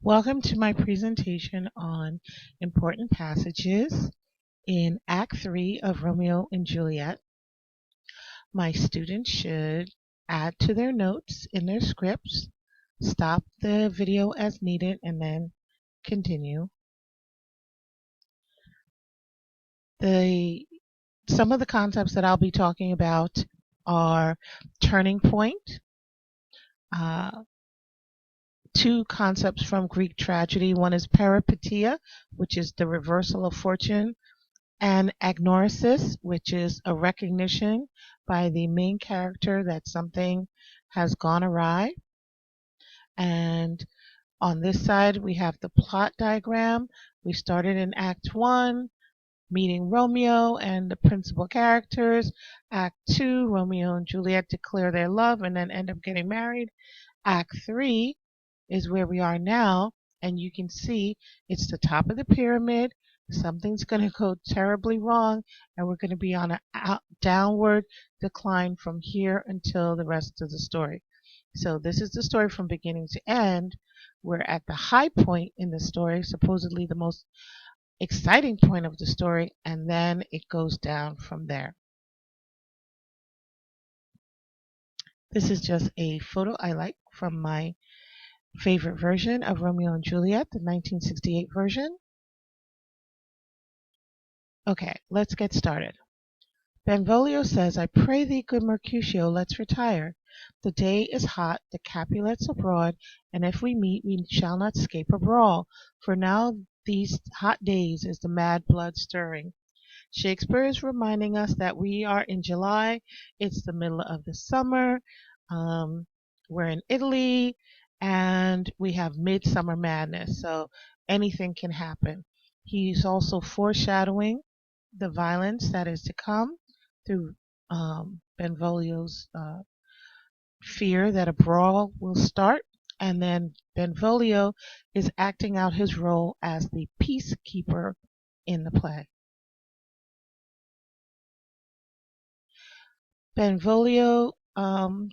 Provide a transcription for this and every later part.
Welcome to my presentation on important passages in Act 3 of Romeo and Juliet. My students should add to their notes in their scripts, stop the video as needed, and then continue. Some of the concepts that I'll be talking about are turning point, uh, two concepts from Greek tragedy. One is peripeteia, which is the reversal of fortune, and agnoresis, which is a recognition by the main character that something has gone awry. And on this side, we have the plot diagram. We started in Act 1, meeting Romeo and the principal characters. Act 2, Romeo and Juliet declare their love and then end up getting married. Act 3 is where we are now, and you can see it's the top of the pyramid. Something's going to go terribly wrong, and we're going to be on a downward decline from here until the rest of the story. So this is the story from beginning to end. We're at the high point in the story, supposedly the most exciting point of the story, and then it goes down from there. This is just a photo I like from my favorite version of Romeo and Juliet, the 1968 version. Okay, let's get started. Benvolio says, I pray thee, good Mercutio, let's retire. The day is hot, the Capulets abroad, and if we meet, we shall not scape a brawl. For now these hot days is the mad blood stirring. Shakespeare is reminding us that we are in July. It's the middle of the summer. We're in Italy, and we have midsummer madness, so anything can happen. He's also foreshadowing the violence that is to come through Benvolio's fear that a brawl will start. And then Benvolio is acting out his role as the peacekeeper in the play. Benvolio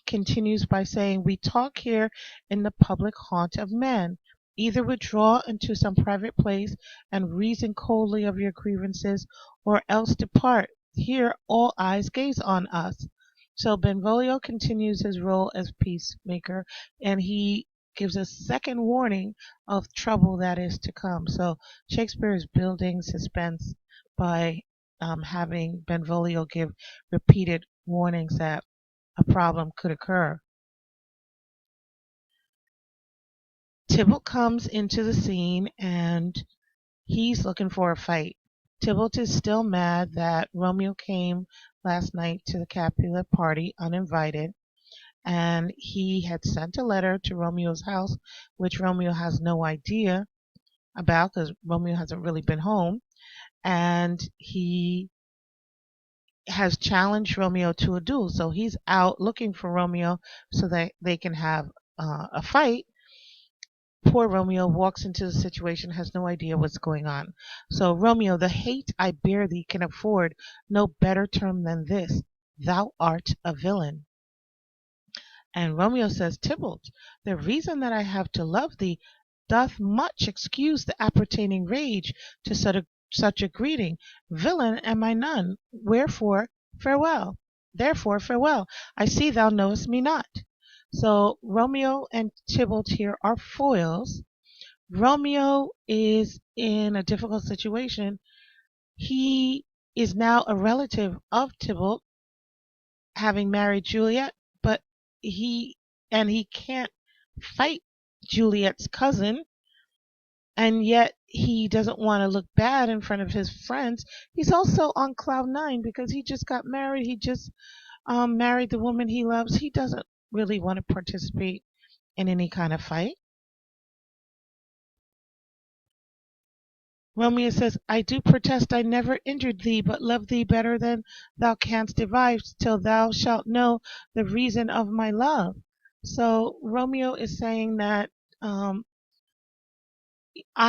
continues by saying, we talk here in the public haunt of men. Either withdraw into some private place and reason coldly of your grievances, or else depart. Here all eyes gaze on us. So Benvolio continues his role as peacemaker, and he gives a second warning of trouble that is to come. So Shakespeare is building suspense by having Benvolio give repeated warnings that a problem could occur. Tybalt comes into the scene and he's looking for a fight. Tybalt is still mad that Romeo came last night to the Capulet party uninvited, and he had sent a letter to Romeo's house, which Romeo has no idea about because Romeo hasn't really been home, and he has challenged Romeo to a duel. So he's out looking for Romeo so that they can have a fight. Poor Romeo walks into the situation, has no idea what's going on. So, Romeo, the hate I bear thee can afford no better term than this. Thou art a villain. And Romeo says, Tybalt, the reason that I have to love thee doth much excuse the appertaining rage to such a greeting. Villain am I none, wherefore farewell. Therefore farewell. I see thou knowest me not. So Romeo and Tybalt here are foils. Romeo is in a difficult situation. He is now a relative of Tybalt, having married Juliet, but he can't fight Juliet's cousin, and yet he doesn't want to look bad in front of his friends. He's also on cloud nine because he just got married. He just married the woman he loves. He doesn't really want to participate in any kind of fight. Romeo says, I do protest I never injured thee, but love thee better than thou canst devise, till thou shalt know the reason of my love. So Romeo is saying that I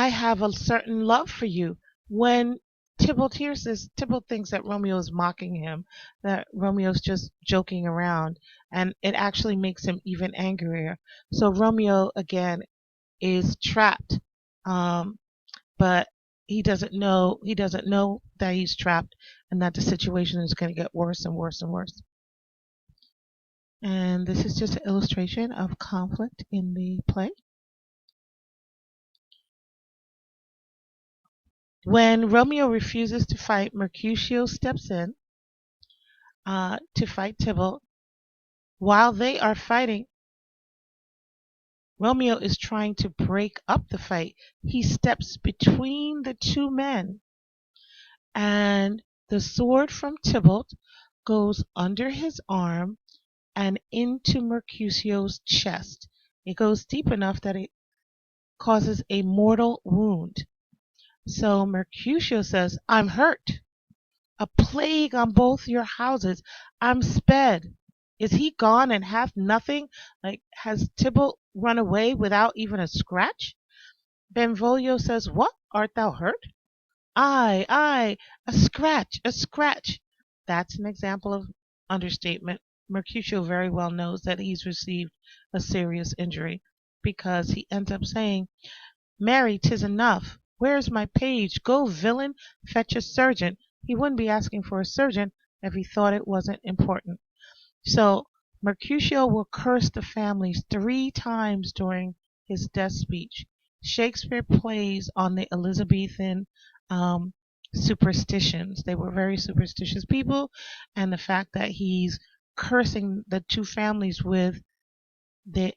have a certain love for you. When Tybalt hears this, Tybalt thinks that Romeo is mocking him, that Romeo's just joking around, and it actually makes him even angrier. So Romeo, again, is trapped, but he doesn't know that he's trapped and that the situation is going to get worse and worse and worse. And this is just an illustration of conflict in the play. When Romeo refuses to fight, Mercutio steps in to fight Tybalt. While they are fighting, Romeo is trying to break up the fight. He steps between the two men, and the sword from Tybalt goes under his arm and into Mercutio's chest. It goes deep enough that it causes a mortal wound. So Mercutio says, "I'm hurt. A plague on both your houses. I'm sped. Is he gone and hath nothing? Like, has Tybalt run away without even a scratch?" Benvolio says, "What? Art thou hurt?" "Aye, aye, a scratch, a scratch." That's an example of understatement. Mercutio very well knows that he's received a serious injury because he ends up saying, "Marry, 'tis enough. Where's my page? Go, villain, fetch a surgeon." He wouldn't be asking for a surgeon if he thought it wasn't important. So Mercutio will curse the families 3 times during his death speech. Shakespeare plays on the Elizabethan superstitions. They were very superstitious people, and the fact that he's cursing the 2 families with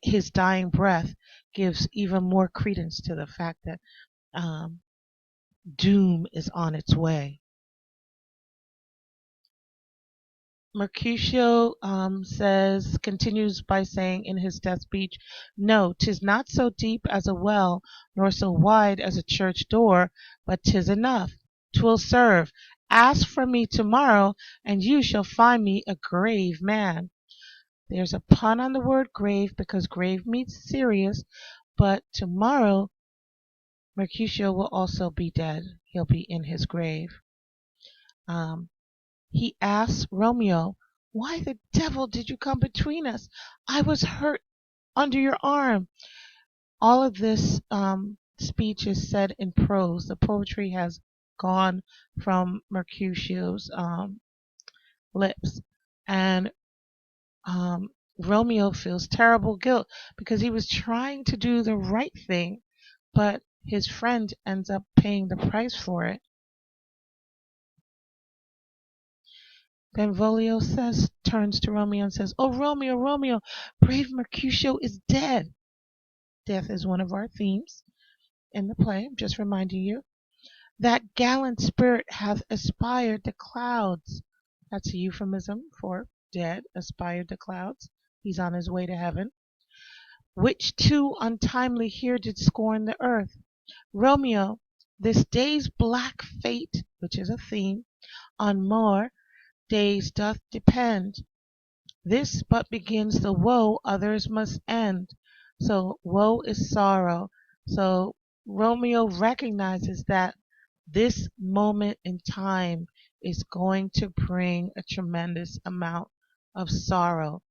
his dying breath gives even more credence to the fact that doom is on its way. Mercutio continues by saying in his death speech, "No, 'tis not so deep as a well, nor so wide as a church door, but 'tis enough. 'Twill serve. Ask for me tomorrow, and you shall find me a grave man." There's a pun on the word grave because grave means serious, but tomorrow Mercutio will also be dead. He'll be in his grave. He asks Romeo, "Why the devil did you come between us? I was hurt under your arm." All of this speech is said in prose. The poetry has gone from Mercutio's lips. And Romeo feels terrible guilt because he was trying to do the right thing, but his friend ends up paying the price for it. Benvolio turns to Romeo and says, "Oh, Romeo, Romeo, brave Mercutio is dead." Death is one of our themes in the play. I'm just reminding you. "That gallant spirit hath aspired the clouds." That's a euphemism for dead, aspired the clouds. He's on his way to heaven. "Which too untimely here did scorn the earth." Romeo, this day's black fate, which is a theme, on more days doth depend. This but begins the woe others must end. So woe is sorrow. So Romeo recognizes that this moment in time is going to bring a tremendous amount of sorrow.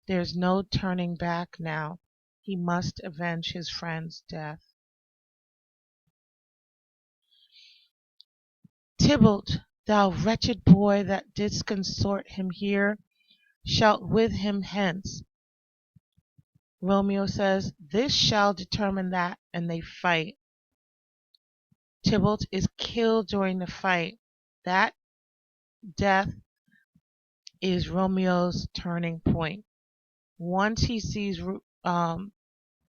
There's no turning back now. He must avenge his friend's death. "Tybalt, thou wretched boy that didst consort him here, shalt with him hence." Romeo says, "This shall determine that," and they fight. Tybalt is killed during the fight. That death is Romeo's turning point. Once he sees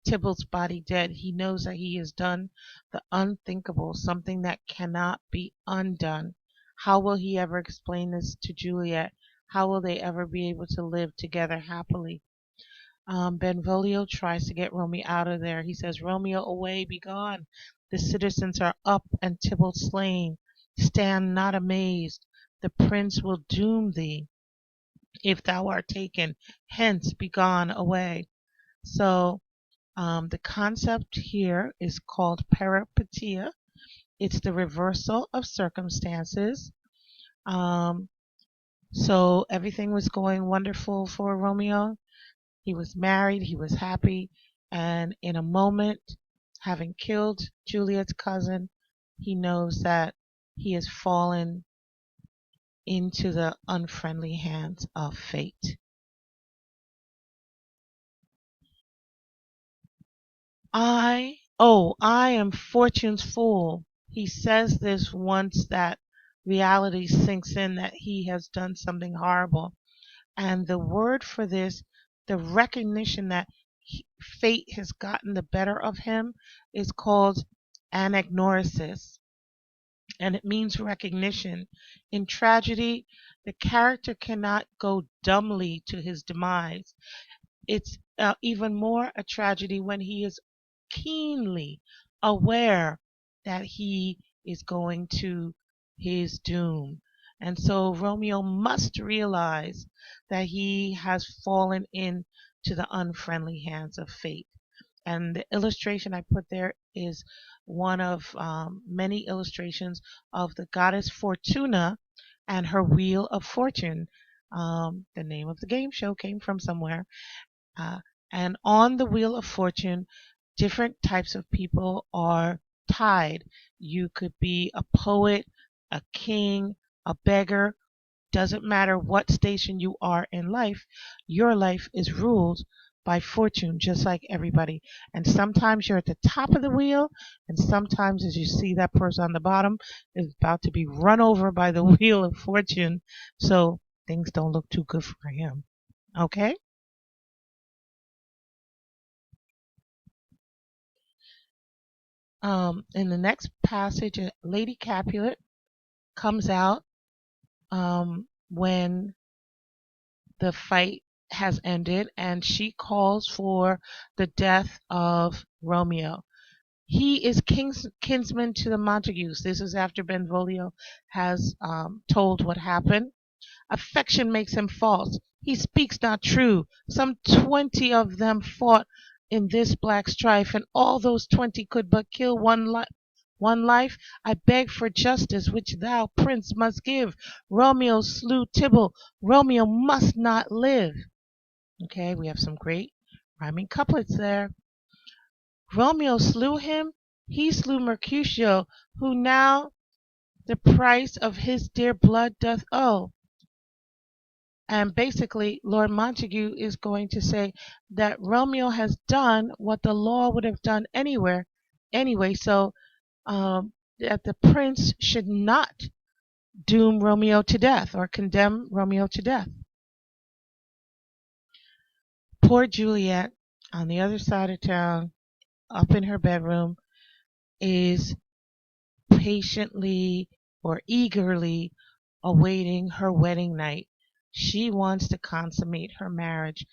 Tybalt's body dead, he knows that he has done the unthinkable, something that cannot be undone. How will he ever explain this to Juliet? How will they ever be able to live together happily? Benvolio tries to get Romeo out of there. He says, "Romeo, away, be gone. The citizens are up and Tybalt slain. Stand not amazed. The prince will doom thee if thou art taken. Hence, be gone away." So the concept here is called peripeteia. It's the reversal of circumstances. So everything was going wonderful for Romeo. He was married, he was happy, and in a moment, having killed Juliet's cousin, he knows that he has fallen into the unfriendly hands of fate. I am Fortune's fool. He says this once that reality sinks in that he has done something horrible. And the word for this, the recognition that fate has gotten the better of him, is called anagnorisis. And it means recognition. In tragedy, the character cannot go dumbly to his demise. It's even more a tragedy when he is keenly aware that he is going to his doom. And so Romeo must realize that he has fallen into the unfriendly hands of fate. And the illustration I put there is one of many illustrations of the goddess Fortuna and her wheel of fortune. The name of the game show came from somewhere. Uh, and on the wheel of fortune, different types of people are tied. You could be a poet, a king, a beggar. Doesn't matter what station you are in life, your life is ruled by fortune, just like everybody. And sometimes you're at the top of the wheel, and sometimes, as you see that person on the bottom, is about to be run over by the wheel of fortune. So things don't look too good for him. Okay? In the next passage, Lady Capulet comes out when the fight has ended, and she calls for the death of Romeo. He is kinsman to the Montagues. This is after Benvolio has told what happened. Affection makes him false. He speaks not true. Some 20 of them fought in this black strife, and all those 20 could but kill one life. I beg for justice, which thou, prince, must give. Romeo slew Tybalt. Romeo must not live. Okay, we have some great rhyming couplets there. Romeo slew him. He slew Mercutio, who now the price of his dear blood doth owe. And basically, Lord Montague is going to say that Romeo has done what the law would have done anyway. So that the prince should not doom Romeo to death or condemn Romeo to death. Poor Juliet, on the other side of town, up in her bedroom, is patiently or eagerly awaiting her wedding night. She wants to consummate her marriage.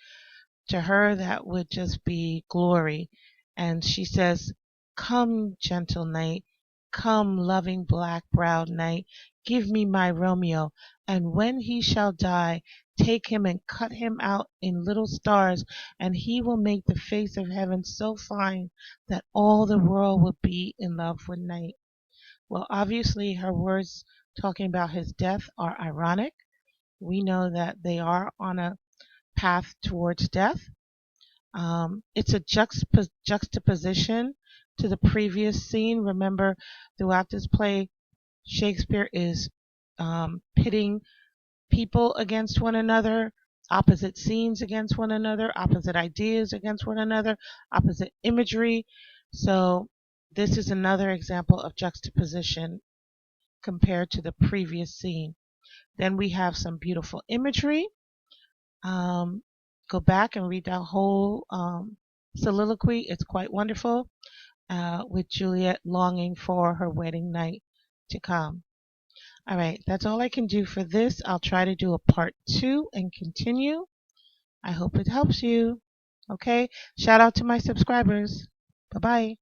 To her, that would just be glory. And she says, "Come, gentle knight, come, loving black-browed knight, give me my Romeo, and when he shall die, take him and cut him out in little stars, and he will make the face of heaven so fine that all the world will be in love with night." Well, obviously, her words talking about his death are ironic. We know that they are on a path towards death. It's a juxtaposition to the previous scene. Remember, throughout this play, Shakespeare is pitting people against one another, opposite scenes against one another, opposite ideas against one another, opposite imagery. So this is another example of juxtaposition compared to the previous scene. Then we have some beautiful imagery. Go back and read that whole soliloquy. It's quite wonderful, with Juliet longing for her wedding night to come. All right, that's all I can do for this. I'll try to do a part 2 and continue. I hope it helps you. Okay, shout out to my subscribers. Bye-bye.